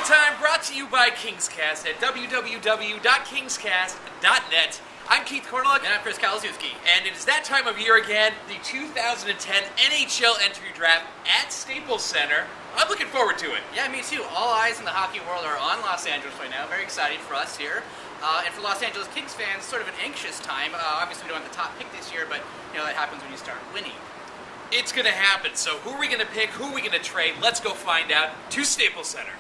Time brought to you by KingsCast at www.kingscast.net. I'm Keith Korneluk. And I'm Chris Kalaszewski. And it is that time of year again, the 2010 NHL Entry Draft at Staples Center. I'm looking forward to it. Yeah, me too. All eyes in the hockey world are on Los Angeles right now. Very exciting for us here. And for Los Angeles Kings fans, sort of an anxious time. Obviously, we don't have the top pick this year, but that happens when you start winning. It's going to happen. So who are we going to pick? Who are we going to trade? Let's go find out. To Staples Center.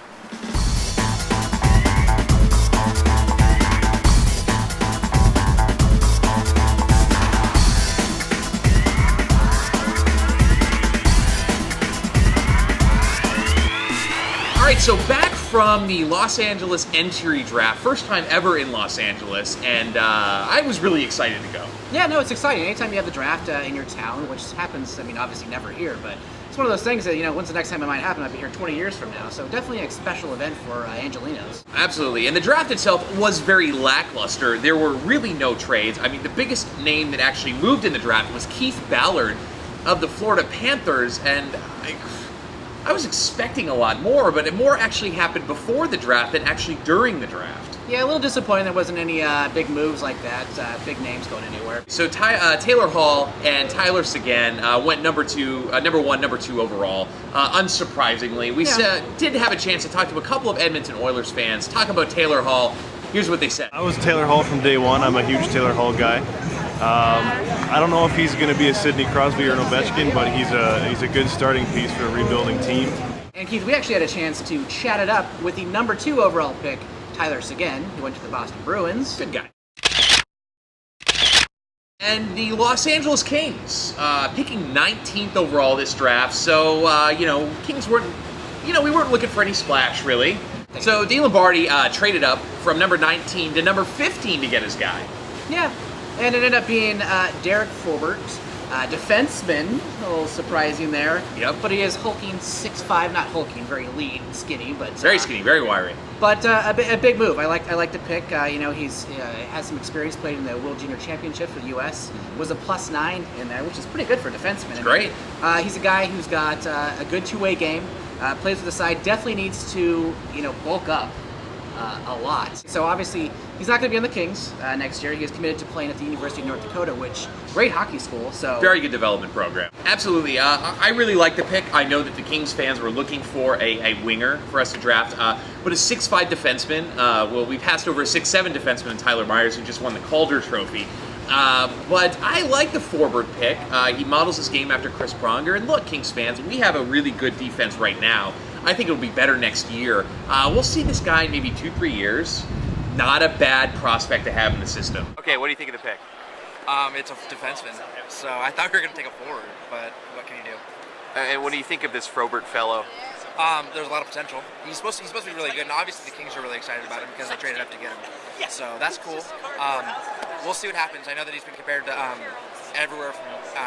All right, so back from the Los Angeles Entry Draft, first time ever in Los Angeles, and I was really excited to go. Yeah, no, it's exciting. Anytime you have the draft in your town, which happens, obviously never here, but it's one of those things that, when's the next time it might happen? I'll be here 20 years from now, so definitely a special event for Angelinos. Absolutely, and the draft itself was very lackluster. There were really no trades. The biggest name that actually moved in the draft was Keith Ballard of the Florida Panthers, and I was expecting a lot more, but more actually happened before the draft than actually during the draft. Yeah, a little disappointing there wasn't any big moves like that, big names going anywhere. So Taylor Hall and Tyler Seguin went number one, number two overall. Unsurprisingly, we did have a chance to talk to a couple of Edmonton Oilers fans, talk about Taylor Hall. Here's what they said. I was Taylor Hall from day one. I'm a huge Taylor Hall guy. I don't know if he's going to be a Sidney Crosby or an Ovechkin, but he's a good starting piece for a rebuilding team. And Keith, we actually had a chance to chat it up with the number 2 overall pick, Tyler Seguin, who went to the Boston Bruins. Good guy. And the Los Angeles Kings, picking 19th overall this draft. So, Kings weren't, we weren't looking for any splash, really. So, Dean Lombardi traded up from number 19 to number 15 to get his guy. Yeah. And it ended up being Derek Forbort, defenseman, a little surprising there. Yep. But he is hulking 6'5", not hulking, very lean, skinny, but very skinny, very wiry. But a big move. I like the pick. He's has some experience, played in the World Junior Championships for the U.S. Was a +9 in there, which is pretty good for a defenseman. Great. He's a guy who's got a good two-way game. Plays with the side. Definitely needs to bulk up a lot. So obviously he's not going to be on the Kings next year. He is committed to playing at the University of North Dakota, which great hockey school. So very good development program. Absolutely. I really like the pick. I know that the Kings fans were looking for a winger for us to draft, but a 6'5" defenseman. We passed over a 6'7" defenseman in Tyler Myers, who just won the Calder Trophy. But I like the Forbort pick. He models his game after Chris Pronger. And look, Kings fans, we have a really good defense right now. I think it'll be better next year. We'll see this guy in maybe 2-3 years. Not a bad prospect to have in the system. Okay, what do you think of the pick? It's a defenseman, so I thought we were going to take a forward, but what can you do? And what do you think of this Forbort fellow? There's a lot of potential. He's supposed to be really good, and obviously the Kings are really excited about him because they traded up to get him. So that's cool. We'll see what happens. I know that he's been compared to everywhere from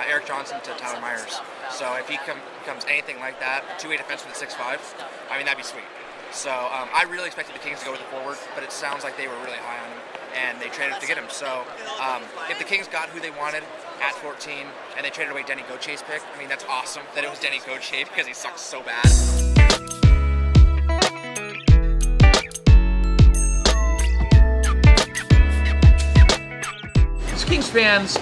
Eric Johnson to Tyler Myers. So if he becomes anything like that, two-way defenseman at 6'5", that'd be sweet. So I really expected the Kings to go with the forward, but it sounds like they were really high on him, and they traded to get him. So if the Kings got who they wanted at 14, and they traded away Denny Gauthier's pick, that's awesome that it was Denny Gauthier because he sucks so bad. Kings fans,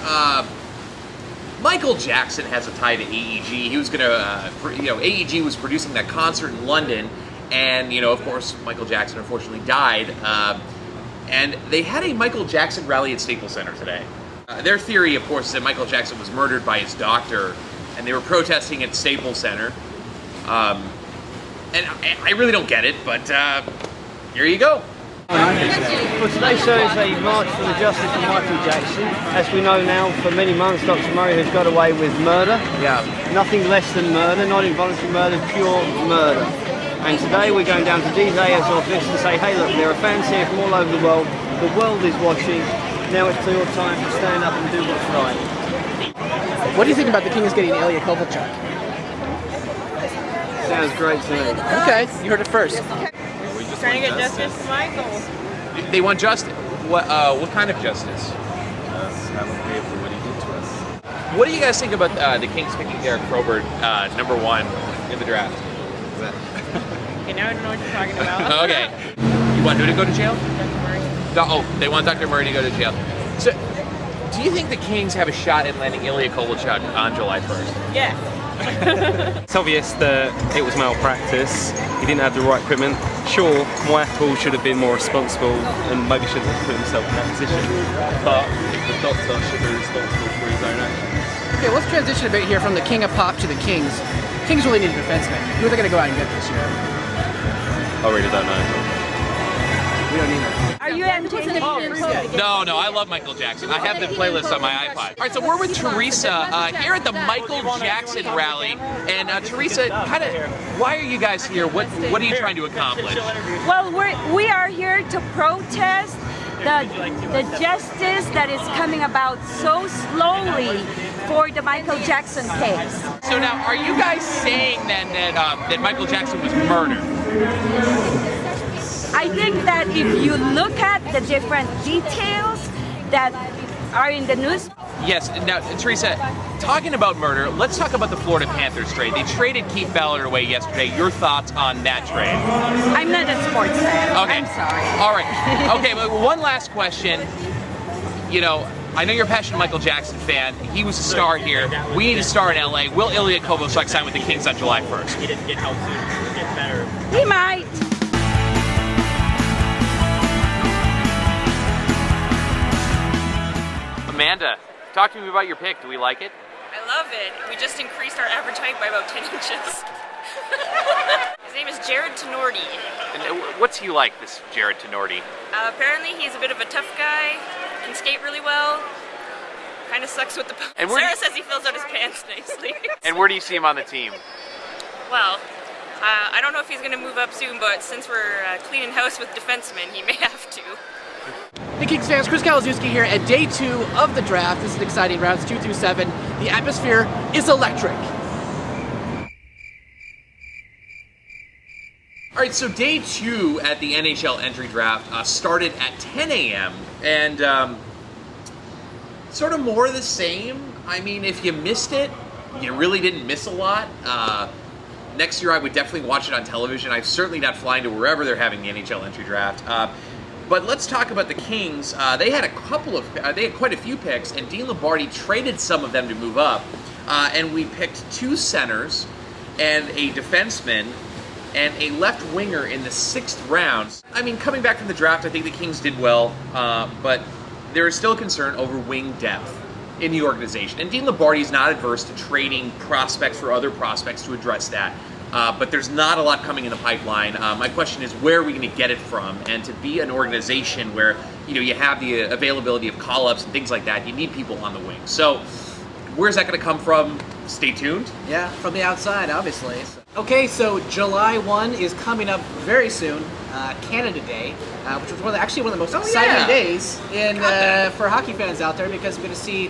Michael Jackson has a tie to AEG. He was AEG was producing that concert in London, and, of course, Michael Jackson unfortunately died. And they had a Michael Jackson rally at Staples Center today. Their theory, of course, is that Michael Jackson was murdered by his doctor, and they were protesting at Staples Center. And I really don't get it, but here you go. Well, today shows a march for the justice of Michael Jackson. As we know now, for many months, Dr. Murray has got away with murder. Yeah. Nothing less than murder, not involuntary murder, pure murder. And today we're going down to DJ's office and say, hey look, there are fans here from all over the world is watching, now it's your time to stand up and do what's right. What do you think about the Kings getting Ilya Kovalchuk? Sounds great to me. Okay, you heard it first. Trying to get justice for Michael. They want justice. What kind of justice? Have him pay for what he did to us. What do you guys think about the Kings picking Derek Forbort number 1 in the draft? Okay, now I don't know what you're talking about. Okay. You want who to go to jail? Dr. Murray. Oh, they want Dr. Murray to go to jail. So, do you think the Kings have a shot at landing Ilya Kovalchuk on July 1st? Yes. It's obvious that it was malpractice. He didn't have the right equipment. Sure, Michael should have been more responsible and maybe shouldn't have put himself in that position. But the doctor should be responsible for his own actions. Okay, let's transition a bit here from the king of pop to the Kings. Kings really need a defenseman. Who are they going to go out and get this year? I really don't know. We don't need them. Are you anticipating No, I love Michael Jackson. I have the playlist on my iPod. All right, so we're with Teresa here at the Michael Jackson rally. And Teresa, why are you guys here? What are you trying to accomplish? Well, we are here to protest the justice that is coming about so slowly for the Michael Jackson case. So now, are you guys saying then that Michael Jackson was murdered? I think that if you look at the different details that are in the news. Yes. Now, Teresa, talking about murder, let's talk about the Florida Panthers trade. They traded Keith Ballard away yesterday. Your thoughts on that trade? I'm not a sports fan. Okay. I'm sorry. All right. Okay, but one last question. You know, I know you're a passionate Michael Jackson fan. He was a star here. We need a star in LA. Will Ilya Kovalchuk sign with the Kings on July 1st? He might. Amanda, talk to me about your pick. Do we like it? I love it. We just increased our average height by about 10 inches. His name is Jared Tenorti. And what's he like, this Jared Tenorti? Apparently he's a bit of a tough guy, can skate really well, kind of sucks with the puck. And Sarah says he fills out his pants nicely. And where do you see him on the team? Well, I don't know if he's going to move up soon, but since we're cleaning house with defensemen, he may have to. Hey Kings fans, Chris Kalazewski here at day 2 of the draft. This is exciting, rounds 2 through 7. The atmosphere is electric. All right, so day 2 at the NHL Entry Draft started at 10 a.m. and sort of more of the same. I mean, if you missed it, you really didn't miss a lot. Next year I would definitely watch it on television. I'm certainly not flying to wherever they're having the NHL Entry Draft. But let's talk about the Kings. They had quite a few picks, and Dean Lombardi traded some of them to move up. And we picked 2 centers and a defenseman and a left winger in the 6th round. I mean, coming back from the draft, I think the Kings did well, but there is still a concern over wing depth in the organization. And Dean Lombardi is not adverse to trading prospects for other prospects to address that. But there's not a lot coming in the pipeline. My question is, where are we going to get it from? And to be an organization where you have the availability of call-ups and things like that, you need people on the wing. So where's that going to come from? Stay tuned. Yeah, from the outside, obviously. Okay, so July 1 is coming up very soon, Canada Day, which was actually one of the most exciting days for hockey fans out there, because we're going to see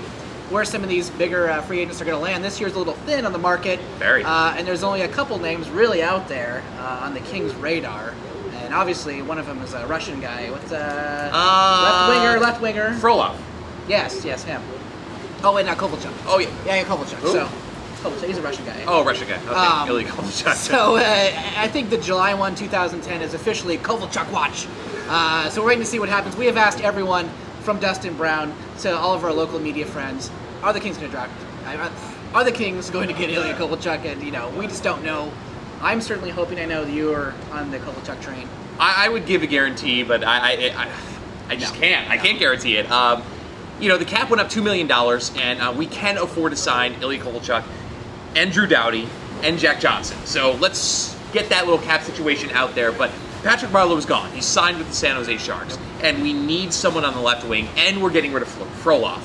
where some of these bigger free agents are going to land. This year's a little thin on the market. Very. And there's only a couple names really out there on the Kings' radar. And obviously, one of them is a Russian guy. What's left winger? Frolov. Yes, him. Oh, wait, not Kovalchuk. Oh, yeah. Yeah, Kovalchuk. Who? So, Kovalchuk, he's a Russian guy. Oh, Russian guy. Okay, Ilya Kovalchuk. So, I think the July 1, 2010 is officially Kovalchuk watch. So we're waiting to see what happens. We have asked everyone, from Dustin Brown to all of our local media friends, are the Kings going to draft? Are the Kings going to get Ilya Kovalchuk? And, we just don't know. I'm certainly hoping I know that you are on the Kovalchuk train. I would give a guarantee, but I just can't. I can't guarantee it. The cap went up $2 million, and we can afford to sign Ilya Kovalchuk and Drew Doughty and Jack Johnson. So let's get that little cap situation out there. But Patrick Marleau is gone. He's signed with the San Jose Sharks, and we need someone on the left wing, and we're getting rid of Frolov,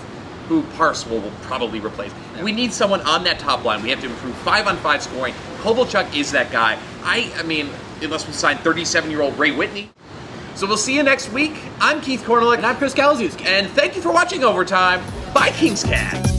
who Parcel will probably replace. Yeah. We need someone on that top line. We have to improve 5-on-5 scoring. Kovalchuk is that guy. I mean, unless we sign 37-year-old Ray Whitney. So we'll see you next week. I'm Keith Cornelick. And I'm Chris Kalazewski. And thank you for watching Overtime by KingsCast.